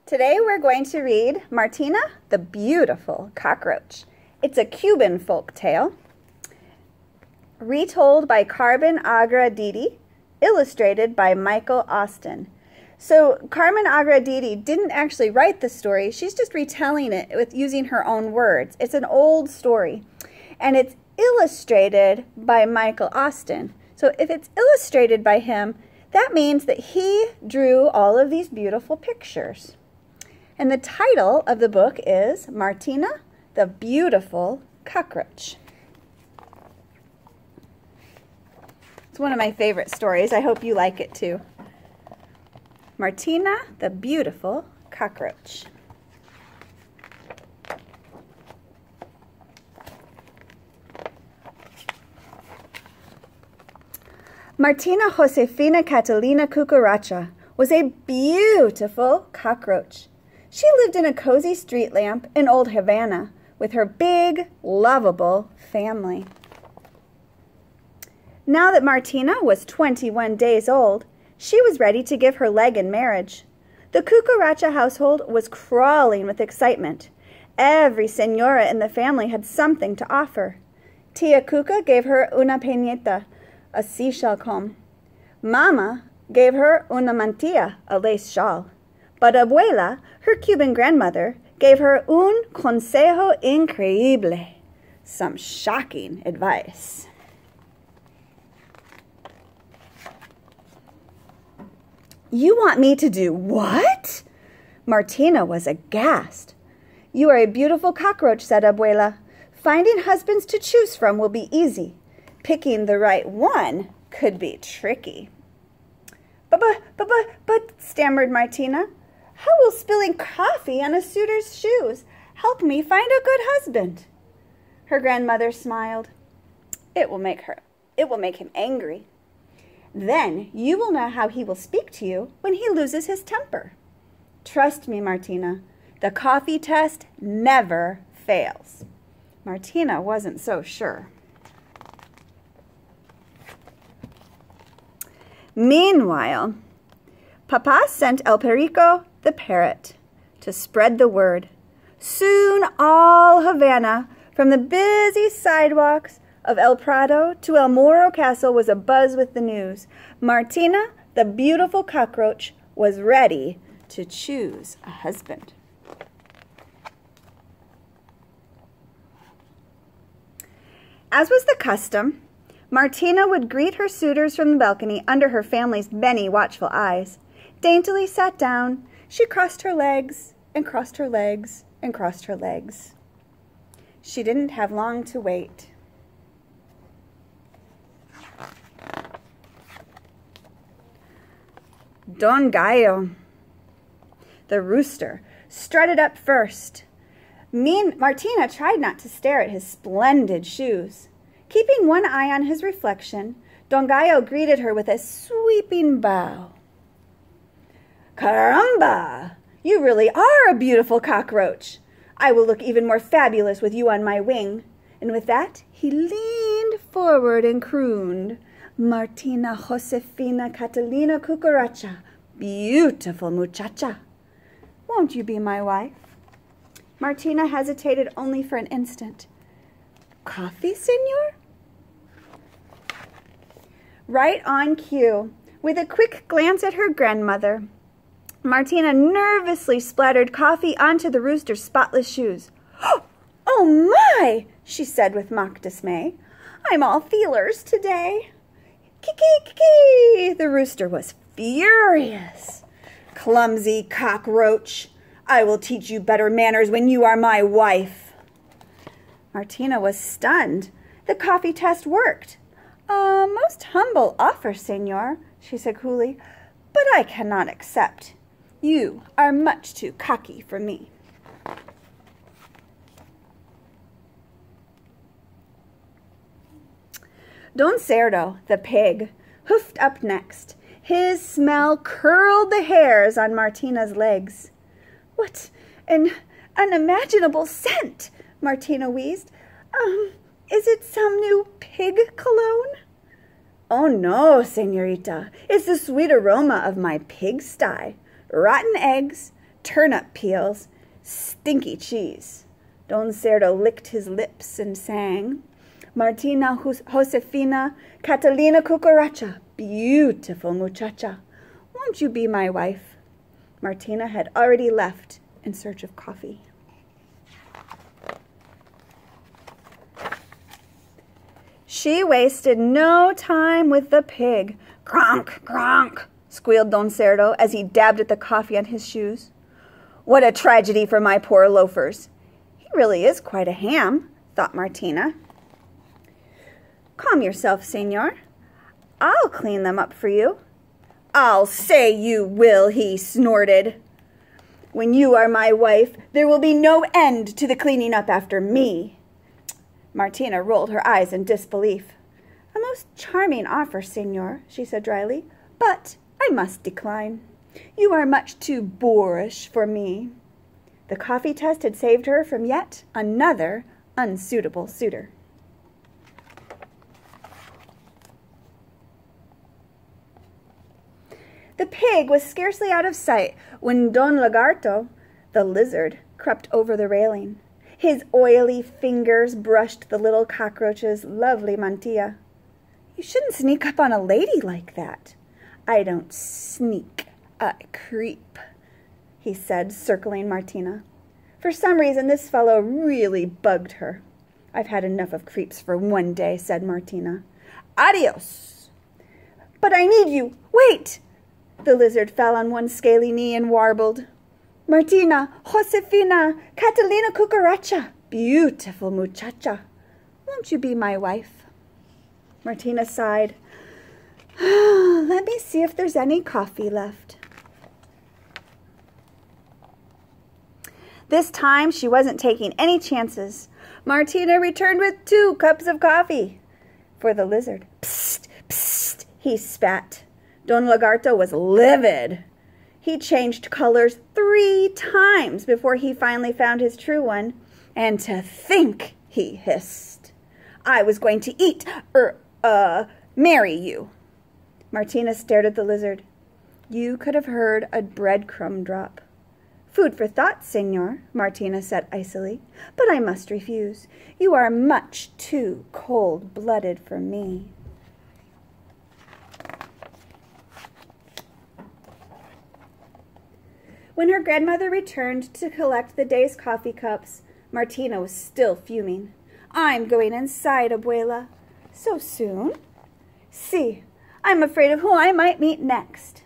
Today we're going to read Martina, the Beautiful Cockroach. It's a Cuban folk tale, retold by Carmen, Agra, Deedy, illustrated by Michael Austin. So Carmen, Agra, Deedy didn't actually write the story. She's just retelling it with using her own words. It's an old story, and it's illustrated by Michael Austin. So if it's illustrated by him, that means that he drew all of these beautiful pictures. And the title of the book is Martina, the Beautiful Cockroach. It's one of my favorite stories. I hope you like it too. Martina, the Beautiful Cockroach. Martina Josefina Catalina Cucaracha was a beautiful cockroach. She lived in a cozy street lamp in Old Havana with her big, lovable family. Now that Martina was 21 days old, she was ready to give her leg in marriage. The Cucaracha household was crawling with excitement. Every señora in the family had something to offer. Tia Cuca gave her una peñeta, a seashell comb. Mama gave her una mantilla, a lace shawl. But Abuela, her Cuban grandmother, gave her un consejo increíble, some shocking advice. You want me to do what? Martina was aghast. You are a beautiful cockroach, said Abuela. Finding husbands to choose from will be easy. Picking the right one could be tricky. But, stammered Martina. How will spilling coffee on a suitor's shoes help me find a good husband? Her grandmother smiled. It will make him angry. Then you will know how he will speak to you when he loses his temper. Trust me, Martina, the coffee test never fails. Martina wasn't so sure. Meanwhile, Papa sent El Perico, the parrot, to spread the word. Soon all Havana, from the busy sidewalks of El Prado to El Moro Castle, was abuzz with the news. Martina, the Beautiful Cockroach, was ready to choose a husband. As was the custom, Martina would greet her suitors from the balcony under her family's many watchful eyes. Daintily sat down, she crossed her legs and crossed her legs and crossed her legs. She didn't have long to wait. Don Gallo, the rooster, strutted up first. Martina tried not to stare at his splendid shoes. Keeping one eye on his reflection, Don Gallo greeted her with a sweeping bow. Caramba! You really are a beautiful cockroach. I will look even more fabulous with you on my wing. And with that, he leaned forward and crooned, Martina Josefina Catalina Cucaracha, beautiful muchacha. Won't you be my wife? Martina hesitated only for an instant. Coffee, senor? Right on cue, with a quick glance at her grandmother, Martina nervously splattered coffee onto the rooster's spotless shoes. Oh my, she said with mock dismay. I'm all feelers today. Kiki, the rooster was furious. Clumsy cockroach, I will teach you better manners when you are my wife. Martina was stunned. The coffee test worked. A most humble offer, senor, she said coolly, but I cannot accept. You are much too cocky for me. Don Cerdo, the pig, hoofed up next. His smell curled the hairs on Martina's legs. What an unimaginable scent, Martina wheezed. Is it some new pig cologne? Oh no, señorita, it's the sweet aroma of my pigsty. Rotten eggs, turnip peels, stinky cheese. Don Cerdo licked his lips and sang, Martina Josefina Catalina Cucaracha, beautiful muchacha, won't you be my wife? Martina had already left in search of coffee. She wasted no time with the pig. Cronk, cronk, squealed Don Cerdo as he dabbed at the coffee on his shoes. What a tragedy for my poor loafers. He really is quite a ham, thought Martina. Calm yourself, senor. I'll clean them up for you. I'll say you will, he snorted. When you are my wife, there will be no end to the cleaning up after me. Martina rolled her eyes in disbelief. A most charming offer, senor, she said dryly, but I must decline. You are much too boorish for me. The coffee test had saved her from yet another unsuitable suitor. The pig was scarcely out of sight when Don Lagarto, the lizard, crept over the railing. His oily fingers brushed the little cockroach's lovely mantilla. You shouldn't sneak up on a lady like that. I don't sneak, I creep, he said, circling Martina. For some reason, this fellow really bugged her. I've had enough of creeps for one day, said Martina. Adios. But I need you. Wait. The lizard fell on one scaly knee and warbled. Martina, Josefina, Catalina Cucaracha, beautiful muchacha, won't you be my wife? Martina sighed. Let me see if there's any coffee left. This time she wasn't taking any chances. Martina returned with 2 cups of coffee for the lizard. Psst, psst, he spat. Don Lagarto was livid. He changed colors 3 times before he finally found his true one. And to think, he hissed, I was going to eat, marry you. Martina stared at the lizard. You could have heard a breadcrumb drop. Food for thought, senor, Martina said icily, but I must refuse. You are much too cold-blooded for me. When her grandmother returned to collect the day's coffee cups, Martina was still fuming. I'm going inside, Abuela. So soon? See, I'm afraid of who I might meet next.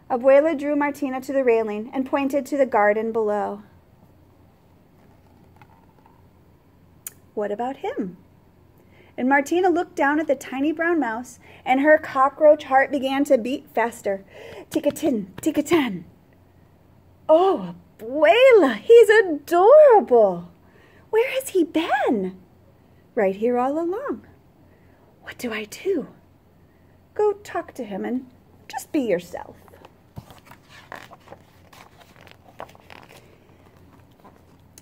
Abuela drew Martina to the railing and pointed to the garden below. What about him? And Martina looked down at the tiny brown mouse, and her cockroach heart began to beat faster. Tick-a-tin, tick-a-tan. Oh, Abuela, he's adorable. Where has he been? Right here all along. What do I do? Go talk to him and just be yourself.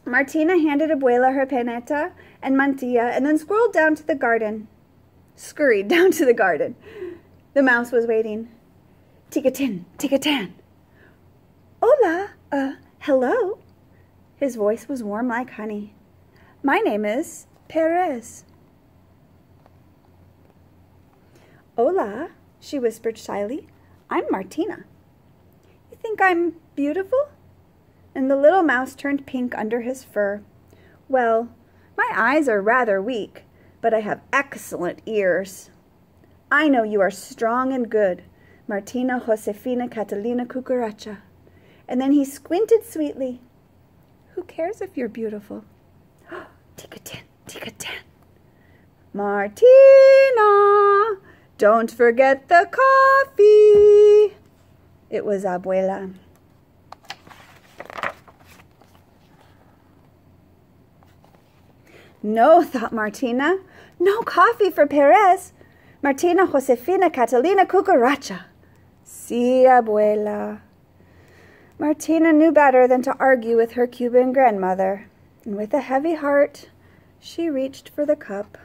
Martina handed Abuela her peneta and mantilla and then scurried down to the garden. The mouse was waiting. Tick-a-tin, tick-a-tan. Hola, hello. His voice was warm like honey. My name is Perez. Hola, she whispered shyly. I'm Martina. You think I'm beautiful? And the little mouse turned pink under his fur. Well, my eyes are rather weak, but I have excellent ears. I know you are strong and good, Martina Josefina Catalina Cucaracha. And then he squinted sweetly. Who cares if you're beautiful? Tick-a-tin, tick-a-tan. Martina, don't forget the coffee. It was Abuela. No, thought Martina. No coffee for Perez. Martina Josefina Catalina Cucaracha. Si, Abuela. Martina knew better than to argue with her Cuban grandmother, and with a heavy heart, she reached for the cup.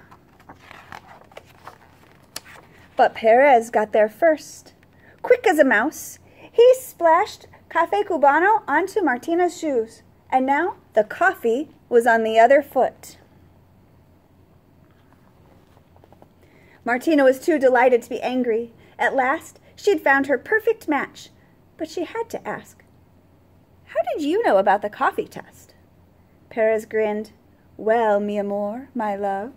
But Perez got there first. Quick as a mouse, he splashed Café Cubano onto Martina's shoes. And now the coffee was on the other foot. Martina was too delighted to be angry. At last, she had found her perfect match. But she had to ask, "How did you know about the coffee test?" Perez grinned. "Well, mi amor, my love,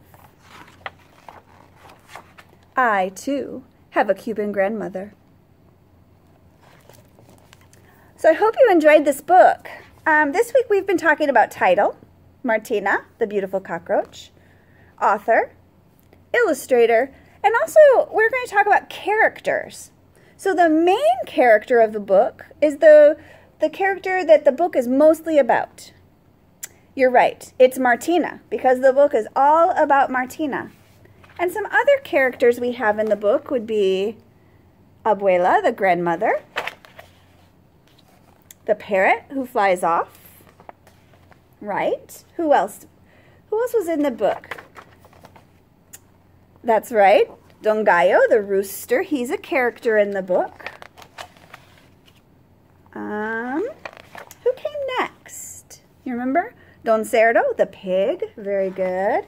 I, too, have a Cuban grandmother." So I hope you enjoyed this book. This week we've been talking about title, Martina, the beautiful cockroach, author, illustrator, and also we're going to talk about characters. So the main character of the book is the character that the book is mostly about. You're right, it's Martina, because the book is all about Martina. And some other characters we have in the book would be Abuela, the grandmother, the parrot who flies off, right? Who else? Who else was in the book? That's right, Don Gallo, the rooster. He's a character in the book. Who came next? You remember? Don Cerdo, the pig. Very good.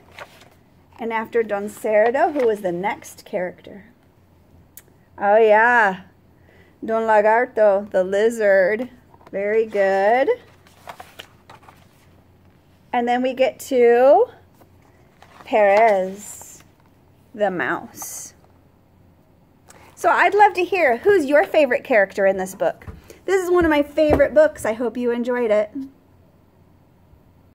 And after Don Cerdo, who was the next character? Oh, yeah. Don Lagarto, the lizard. Very good. And then we get to Perez, the mouse. So I'd love to hear, who's your favorite character in this book? This is one of my favorite books. I hope you enjoyed it.